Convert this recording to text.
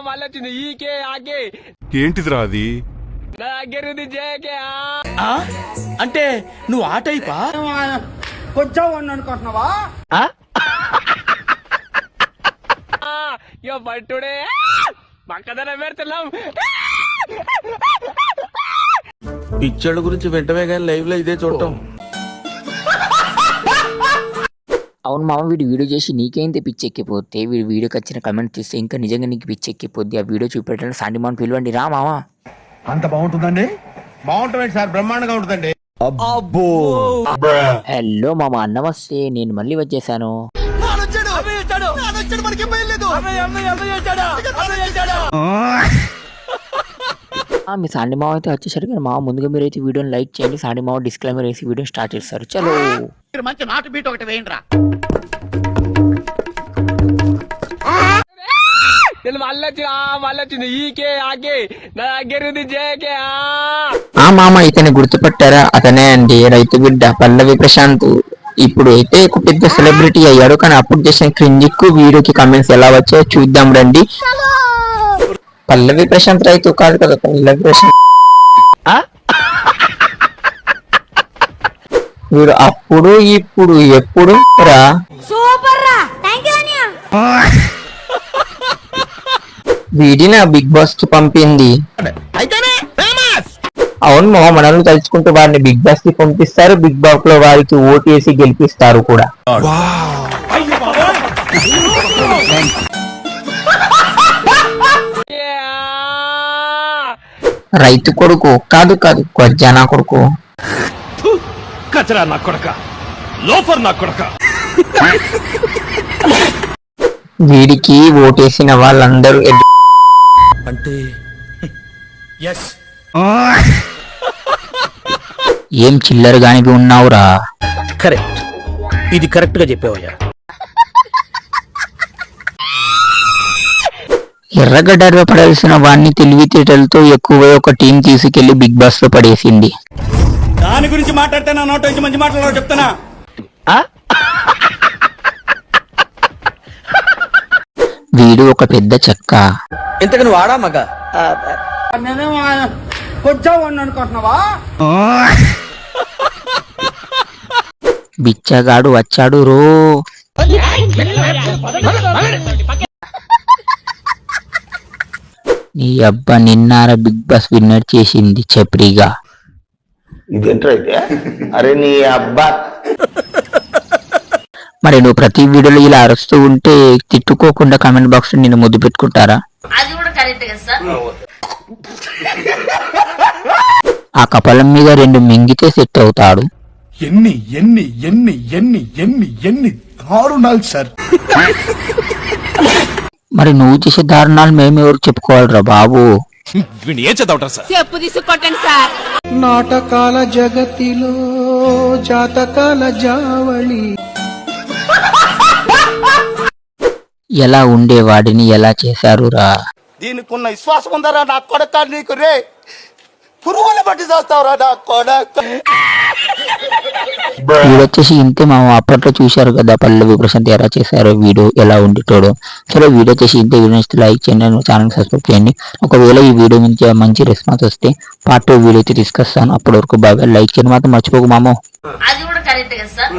మళ్ళొచ్చింది ఈకే ఆకే ఏంటిదిరా అది? నా దగ్గర జేకే అంటే నువ్వు ఆ టైపా? కొంచెం అనుకుంటున్నావా? ఇక పట్టుడే పక్కదన పెడుతున్నాం. పిచ్చోళ్ళ గురించి వెంటనే కానీ లైవ్ లో ఇదే చూడటం. అవును మామ, వీడియో చేసి నీకేం పిచ్చెక్కిపోతే వీడియోకి వచ్చిన కమెంట్ చూస్తే ఇంకా నిజంగా నీకు పిచ్చెక్కిపోద్ది. ఆ వీడియో చూపెట్టండి సాండి మామ పిలవండి రా మామ. అంత బాగుంటుందండి? బాగుంటుంది సార్, బ్రహ్మాండంగా ఉంటుందండి. హలో మామ, నమస్తే, నేను మళ్ళీ వచ్చేసాను. మీ సాండి మామ అయితే వచ్చేసరికి కానీ మామ ముందుగా మీరు అయితే వీడియోని లైక్ చేయండి. సాండి మామ డిస్క్లైమర్ వేసి వీడియో స్టార్ట్ చేస్తారు. చలో మంచి నాటు బీట్ ఒకటి వేయండి రా. మళ్ళొచ్చింది ఈకే ఆకే నా దగ్గర జేకే. ఆ మామ ఇతన్ని గుర్తుపట్టారా? అతనే అండి రైతు బిడ్డ పల్లవి ప్రశాంత్. ఇప్పుడు అయితే ఒక పెద్ద సెలబ్రిటీ అయ్యాడు, కానీ అప్పుడు చేసిన క్రింజిక్ వీడియోకి కమెంట్స్ ఎలా వచ్చాయో చూద్దాం రండి. పల్లవి ప్రశాంత్ రైతు కాదు కదా, పల్లవి ప్రశాంత్. వీడు అప్పుడు ఇప్పుడు ఎప్పుడు రా. వీడిని బిగ్ బాస్ కి పంపింది. అవును మా మనల్ని తలుచుకుంటూ వారిని బిగ్ బాస్ కి పంపిస్తారు. బిగ్ బాస్ లో వారికి ఓటు వేసి గెలిపిస్తారు కూడా. రైతు కొడుకు కాదు కాదు, కొజ్జానా కొడుకు. కచరా నా కొడక, లోఫర్ నా కొడక. వీడికి ఓటేసిన వాళ్ళందరూ అంటే ఏం చిల్లరగానివి ఉన్నావురా. కరెక్ట్, ఇది కరెక్ట్ గా చెప్పావయ్యా. ఎర్రగడ్డలో పడాల్సిన వాడిని తెలివితేటలతో ఎక్కువ ఒక టీం తీసుకెళ్లి బిగ్ బాస్ లో పడేసింది. దాని గురించి మాట్లాడితే నా నోట్ నుంచి మంచి మాటలు చెప్తానా? వీడు ఒక పెద్ద చెక్క. ఇంతకు నువ్వు ఆడా మగ? కొంచెం అనుకుంటున్నావా? బిచ్చగాడు వచ్చాడు రో. నీ అబ్బా నిన్నార బిగ్ బాస్ విన్నర్ చేసింది చెప్రిగా. ఇదేంటైతే? అరే నీ అబ్బా. మరి నువ్వు ప్రతి వీడియోలో ఇలా అరుస్తూ ఉంటే తిట్టుకోకుండా కామెంట్ బాక్స్ నేను ముద్దు పెట్టుకుంటారా? ఆ కపాలం మీద 2 మింగితే సెట్ అవుతాడు. ఎన్ని ఎన్ని ఎన్ని ఎన్ని ఎన్ని ఎన్ని దారుణాలు సార్. మరి నువ్వు చేసే దారుణాలు మేము ఎవరు చెప్పుకోవాలరా బాబు? ఏం చదవటం సార్? చెప్పు తీసుకొట్టండి సార్. నాటకాల జగతిలో జాతకాల జావళి. ఎలా ఉండేవాడిని ఎలా చేశారురా? దీనికి ఉన్న విశ్వాసం ఉందరా నా కొడక? నీకు రే పురుగులు బట్టి చేస్తావురా నా కొడక. వీడొచ్చేసి ఇంతే మా అప్పట్లో చూశారు కదా పల్లవి ప్రశాంత్ ఎలా చేశారో, వీడియో ఎలా ఉండేటోడు. సరే వీడియో చేసి ఇంతే. వీడియో నచ్చితే లైక్ చేయండి, ఛానల్ సబ్స్క్రైబ్ చేయండి. ఒకవేళ ఈ వీడియో నుంచి మంచి రెస్పాన్స్ వస్తే పార్ట్ 2 వీడియో అయితే తీసుకొస్తాను. అప్పటి వరకు బాగా లైక్ చేయండి మాత్రం మర్చిపోకు మామో. అది కూడా కరెక్ట్ కదా సార్.